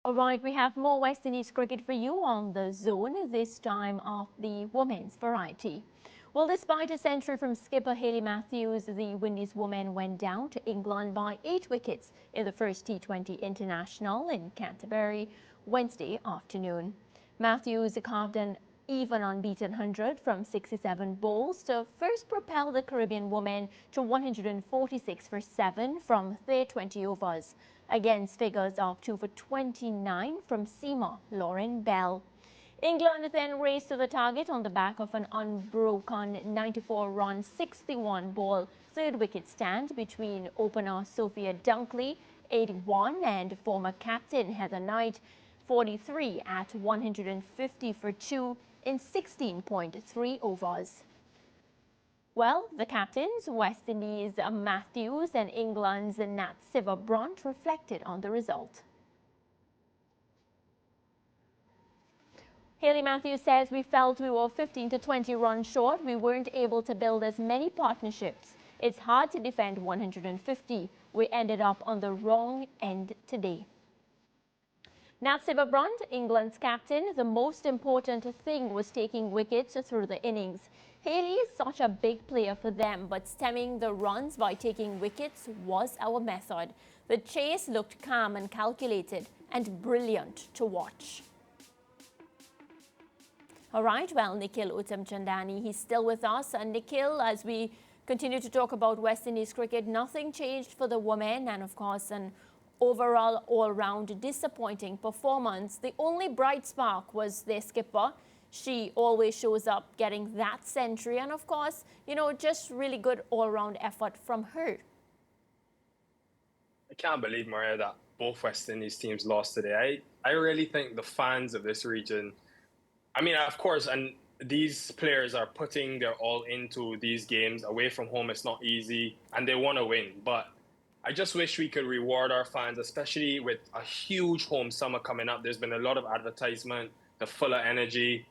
All right, we have more West Indies cricket for you on the zone, this time of the women's variety. Well, despite a century from skipper Hayley Matthews, the Windies women went down to England by 8 wickets in the first T20 International in Canterbury Wednesday afternoon. Matthews carved an even unbeaten 100 from 67 balls to first propel the Caribbean women to 146 for 7 from their 20 overs, against figures of 2 for 29 from seamer Lauren Bell. England then raced to the target on the back of an unbroken 94-run, 61-ball third wicket stand between opener Sophia Dunkley, 81, and former captain Heather Knight, 43, at 150 for 2 in 16.3 overs. Well, the captains, West Indies' Matthews and England's Nat Siver-Brunt, reflected on the result. Hayley Matthews says, "We felt we were 15 to 20 runs short. We weren't able to build as many partnerships. It's hard to defend 150. We ended up on the wrong end today." Nat Siver-Brunt, England's captain, the most important thing was taking wickets through the innings. Hayley is such a big player for them, but stemming the runs by taking wickets was our method. The chase looked calm and calculated and brilliant to watch. All right, well, Nikhil Uttamchandani, he's still with us. And Nikhil, as we continue to talk about West Indies cricket, nothing changed for the women, and of course an overall all-round disappointing performance. The only bright spark was their skipper. She always shows up getting that century, and of course, just really good all-round effort from her. I can't believe, Maria, that both West Indies teams lost today. I really think the fans of this region, I mean, of course, and these players are putting their all into these games. Away from home, it's not easy, and they want to win. But I just wish we could reward our fans, especially with a huge home summer coming up. There's been a lot of advertisement, the fuller energy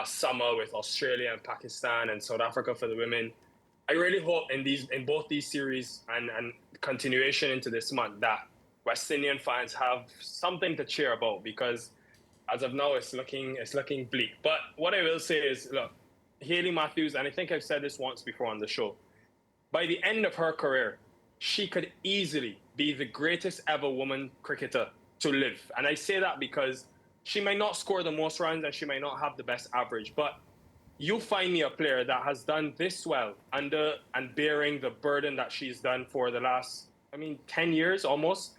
summer with Australia and Pakistan and South Africa for the women. I really hope in both these series and continuation into this month that West Indian fans have something to cheer about, because as of now, it's looking bleak. But what I will say is, look, Hayley Matthews, and I think I've said this once before on the show, by the end of her career, she could easily be the greatest ever woman cricketer to live. And I say that because she might not score the most runs and she might not have the best average, but you find me a player that has done this well under and bearing the burden that she's done for the last, 10 years almost.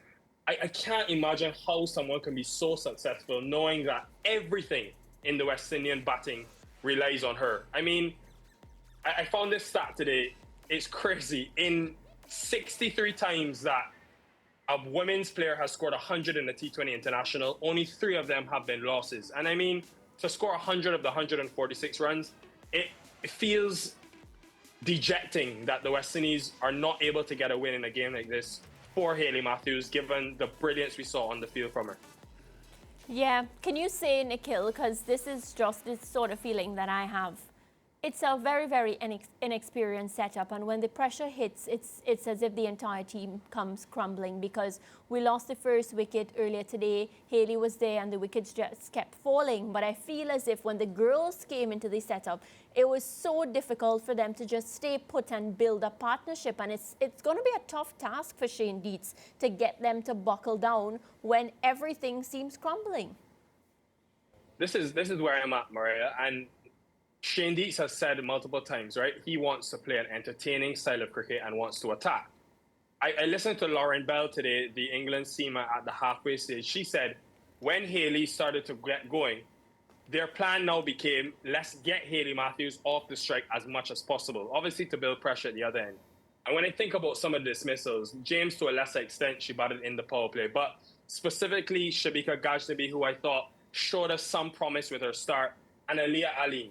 I can't imagine how someone can be so successful knowing that everything in the West Indian batting relies on her. I found this stat today. It's crazy. In 63 times that a women's player has scored 100 in the T20 International, only 3 of them have been losses. And to score 100 of the 146 runs, it feels dejecting that the West Indies are not able to get a win in a game like this for Hayley Matthews, given the brilliance we saw on the field from her. Yeah, can you say, Nikhil, because this is just this sort of feeling that I have. It's a very, very inexperienced setup, and when the pressure hits, it's as if the entire team comes crumbling, because we lost the first wicket earlier today. Hayley was there and the wickets just kept falling, but I feel as if when the girls came into the setup, it was so difficult for them to just stay put and build a partnership, and it's going to be a tough task for Shane Dietz to get them to buckle down when everything seems crumbling. This is where I'm at, Maria, and Shane Dietz has said multiple times, right? He wants to play an entertaining style of cricket and wants to attack. I listened to Lauren Bell today, the England seamer, at the halfway stage. She said when Hayley started to get going, their plan now became, let's get Hayley Matthews off the strike as much as possible, obviously to build pressure at the other end. And when I think about some of the dismissals, James, to a lesser extent, she batted in the power play, but specifically Shabika Gajnabi, who I thought showed us some promise with her start, and Aliyah Alim.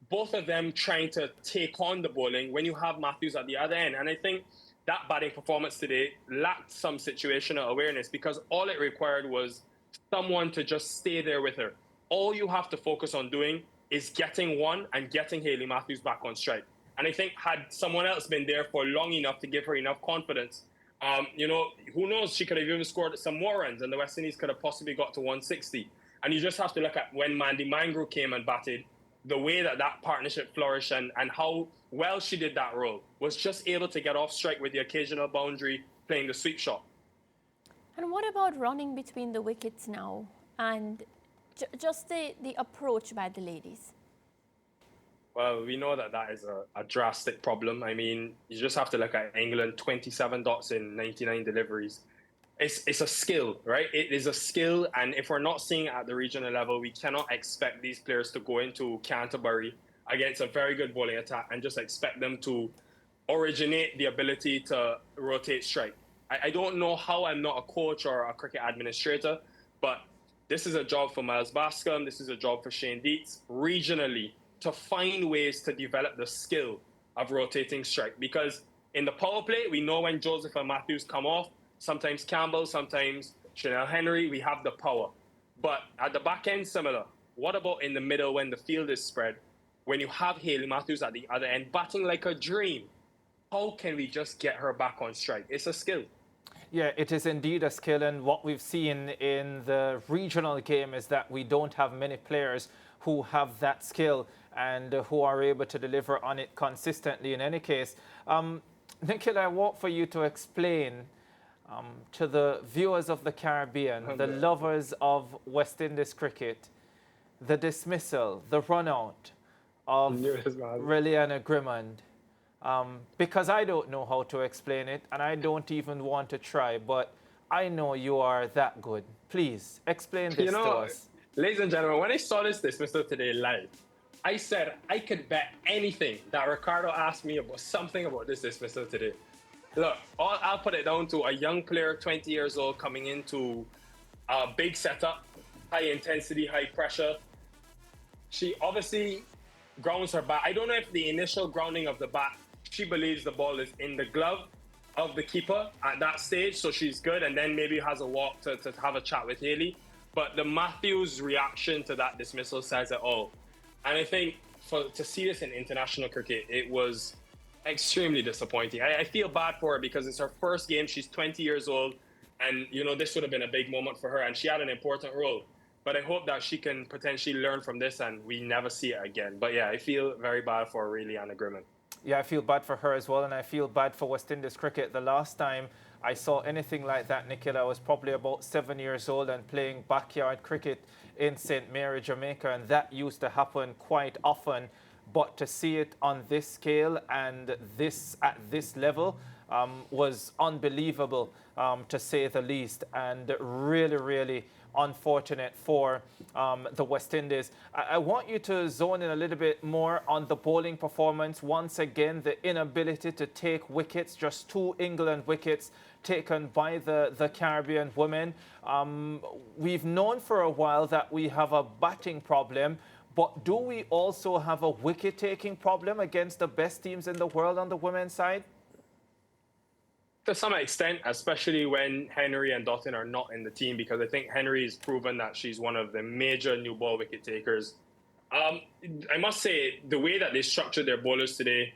Both of them trying to take on the bowling when you have Matthews at the other end. And I think that batting performance today lacked some situational awareness, because all it required was someone to just stay there with her. All you have to focus on doing is getting one and getting Hayley Matthews back on strike. And I think had someone else been there for long enough to give her enough confidence, Who knows? She could have even scored some more runs, and the West Indies could have possibly got to 160. And you just have to look at when Mandy Mangro came and batted, the way that partnership flourished and how well she did that role, was just able to get off strike with the occasional boundary, playing the sweep shot. And what about running between the wickets now and just the approach by the ladies? Well, we know that is a drastic problem. I mean, you just have to look at England, 27 dots in 99 deliveries. It's a skill, right? It is a skill, and if we're not seeing it at the regional level, we cannot expect these players to go into Canterbury against a very good bowling attack and just expect them to originate the ability to rotate strike. I don't know how. I'm not a coach or a cricket administrator, but this is a job for Miles Bascom. This is a job for Shane Dietz regionally, to find ways to develop the skill of rotating strike. Because in the power play, we know when Joseph and Matthews come off, sometimes Campbell, sometimes Chanel Henry, we have the power. But at the back end, similar. What about in the middle when the field is spread? When you have Hayley Matthews at the other end, batting like a dream, how can we just get her back on strike? It's a skill. Yeah, it is indeed a skill, and what we've seen in the regional game is that we don't have many players who have that skill and who are able to deliver on it consistently in any case. Nikhil, I want for you to explain to the viewers of the Caribbean, the lovers of West Indies cricket, the dismissal, the run-out of Reana Grimand. Because I don't know how to explain it, and I don't even want to try, but I know you are that good. Please, explain this to us. Ladies and gentlemen, when I saw this dismissal today live, I said I could bet anything that Ricardo asked me about something about this dismissal today. Look, I'll put it down to a young player, 20 years old, coming into a big setup, high intensity, high pressure. She obviously grounds her bat. I don't know if the initial grounding of the bat, she believes the ball is in the glove of the keeper at that stage, so she's good, and then maybe has a walk to have a chat with Hayley. But the Matthews reaction to that dismissal says it all. And I think to see this in international cricket, it was extremely disappointing. I feel bad for her because it's her first game. She's 20 years old, and this would have been a big moment for her, and she had an important role. But I hope that she can potentially learn from this and we never see it again. But yeah, I feel very bad for Reana Grimand. Yeah, I feel bad for her as well, and I feel bad for West Indies cricket. The last time I saw anything like that, Nikhil, I was probably about 7 years old and playing backyard cricket in St. Mary, Jamaica, and that used to happen quite often. But to see it on this scale and at this level was unbelievable, to say the least, and really, really unfortunate for the West Indies. I want you to zone in a little bit more on the bowling performance. Once again, the inability to take wickets, just 2 England wickets taken by the Caribbean women. We've known for a while that we have a batting problem, but do we also have a wicket-taking problem against the best teams in the world on the women's side? To some extent, especially when Henry and Dottin are not in the team, because I think Henry has proven that she's one of the major new ball wicket takers. I must say, the way that they structured their bowlers today,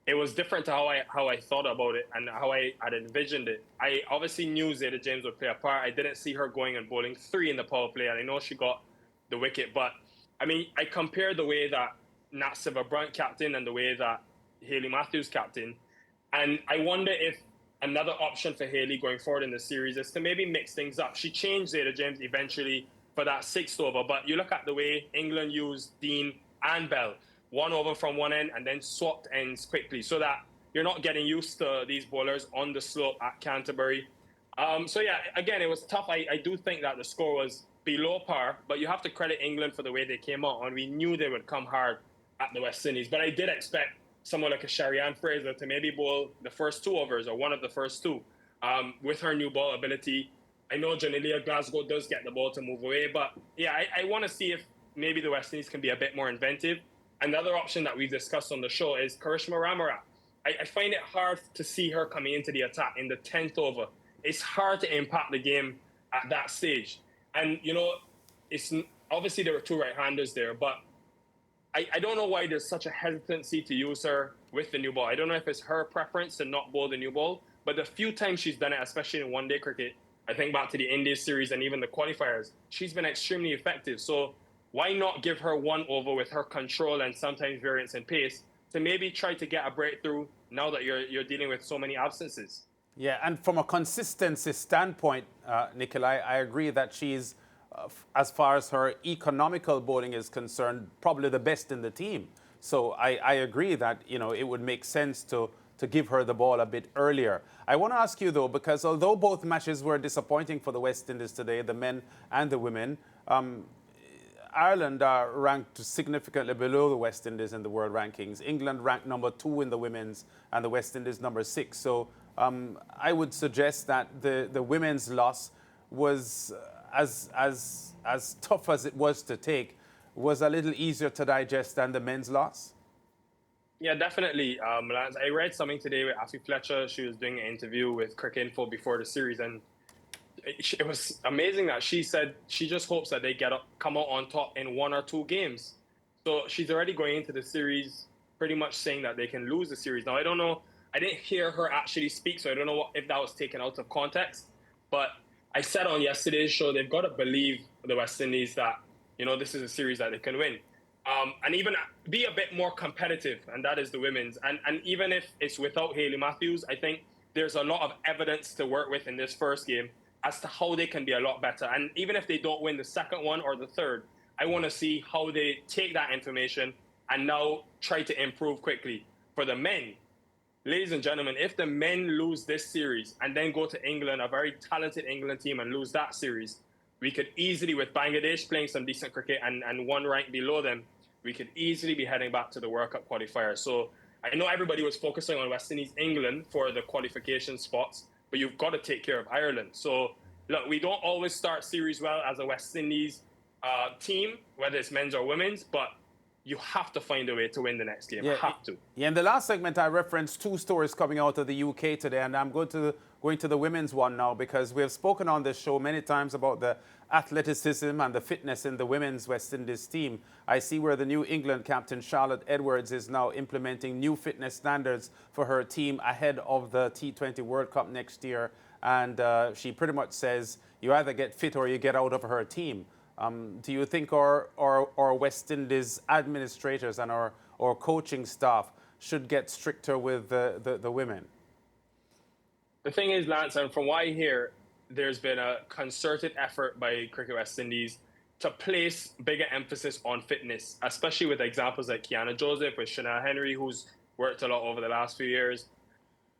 it was different to how I thought about it and how I had envisioned it. I obviously knew Zeta James would play a part. I didn't see her going and bowling 3 in the power play, and I know she got the wicket. But, I mean, I compared the way that Nat Silver-Brunt captain and the way that Hayley Matthews captain, and I wonder if another option for Hayley going forward in the series is to maybe mix things up. She changed Zeta James eventually for that 6th over, but you look at the way England used Dean and Bell, 1 over from one end and then swapped ends quickly so that you're not getting used to these bowlers on the slope at Canterbury. So yeah, again, it was tough. I do think that the score was below par, but you have to credit England for the way they came out, and we knew they would come hard at the West Indies. But I did expect someone like a Sharianne Fraser to maybe bowl the first 2 overs or one of the first 2 with her new ball ability. I know Janilia Glasgow does get the ball to move away, but yeah, I want to see if maybe the West Indies can be a bit more inventive. Another option that we've discussed on the show is Karishma Ramarat. I find it hard to see her coming into the attack in the 10th over. It's hard to impact the game at that stage. And, it's obviously there were 2 right-handers there, but I don't know why there's such a hesitancy to use her with the new ball. I don't know if it's her preference to not bowl the new ball, but But the few times she's done it, especially in one-day cricket, I think back to the Indies series and even the qualifiers, she's been extremely effective. So why not give her one over with her control and sometimes variance in pace to maybe try to get a breakthrough now that you're dealing with so many absences? Yeah, and from a consistency standpoint, Nikolai, I agree that she's, as far as her economical bowling is concerned, probably the best in the team. So I agree that, it would make sense to give her the ball a bit earlier. I want to ask you, though, because although both matches were disappointing for the West Indies today, the men and the women, Ireland are ranked significantly below the West Indies in the world rankings. England ranked number 2 in the women's and the West Indies number 6. So I would suggest that the women's loss was as tough as it was to take, was a little easier to digest than the men's loss. Yeah, definitely. Lance, I read something today with Afi Fletcher. She was doing an interview with Cricket Info before the series, and it was amazing that she said she just hopes that they come out on top in 1 or 2 games. So she's already going into the series pretty much saying that they can lose the series. Now, I don't know. I didn't hear her actually speak, so I don't know if that was taken out of context. But I said on yesterday's show, they've got to believe the West Indies that, this is a series that they can win. And even be a bit more competitive, and that is the women's. And even if it's without Hayley Matthews, I think there's a lot of evidence to work with in this first game as to how they can be a lot better. And even if they don't win the second one or the third, I want to see how they take that information and now try to improve quickly. For the men, ladies and gentlemen, if the men lose this series and then go to England, a very talented England team, and lose that series, we could easily, with Bangladesh playing some decent cricket and one rank below them, we could easily be heading back to the World Cup qualifier. So I know everybody was focusing on West Indies, England for the qualification spots, but you've got to take care of Ireland. So look, we don't always start series well as a West Indies team, whether it's men's or women's, but you have to find a way to win the next game. Yeah, have to. Yeah, in the last segment, I referenced 2 stories coming out of the UK today, and I'm going to the women's one now because we have spoken on this show many times about the athleticism and the fitness in the women's West Indies team. I see where the new England captain, Charlotte Edwards, is now implementing new fitness standards for her team ahead of the T20 World Cup next year. And she pretty much says you either get fit or you get out of her team. Do you think our West Indies administrators and our coaching staff should get stricter with the women? The thing is, Lance, and from what I hear, there's been a concerted effort by Cricket West Indies to place bigger emphasis on fitness, especially with examples like Kiana Joseph, with Shana Henry, who's worked a lot over the last few years.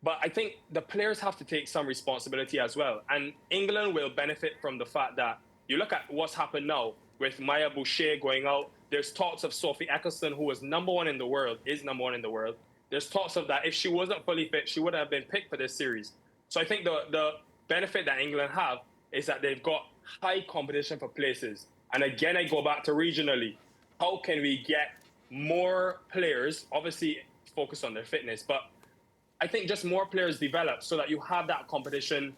But I think the players have to take some responsibility as well. And England will benefit from the fact that you look at what's happened now with Maya Boucher going out. There's talks of Sophie Eccleston, who was number 1 in the world, is number 1 in the world. There's talks of that if she wasn't fully fit, she would have been picked for this series. So I think the benefit that England have is that they've got high competition for places. And again, I go back to regionally. How can we get more players, obviously focus on their fitness, but I think just more players develop so that you have that competition.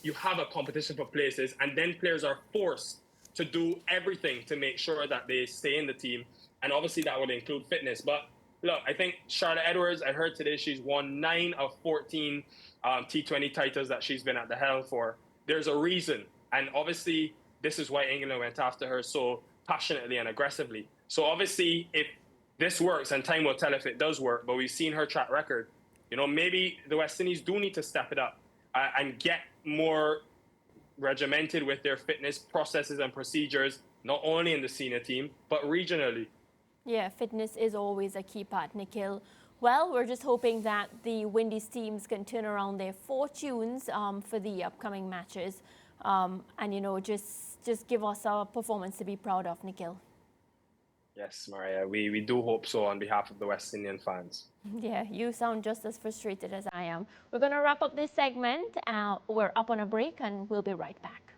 You have a competition for places, and then players are forced to do everything to make sure that they stay in the team. And obviously that would include fitness. But look, I think Charlotte Edwards, I heard today she's won 9 of 14 T20 titles that she's been at the helm for. There's a reason. And obviously this is why England went after her so passionately and aggressively. So obviously if this works, and time will tell if it does work, but we've seen her track record, maybe the West Indies do need to step it up and get more regimented with their fitness processes and procedures, not only in the senior team, but regionally. Yeah, fitness is always a key part, Nikhil. Well, we're just hoping that the Windies teams can turn around their fortunes for the upcoming matches and, just give us a performance to be proud of, Nikhil. Yes, Maria, we do hope so on behalf of the West Indian fans. Yeah, you sound just as frustrated as I am. We're going to wrap up this segment. We're up on a break and we'll be right back.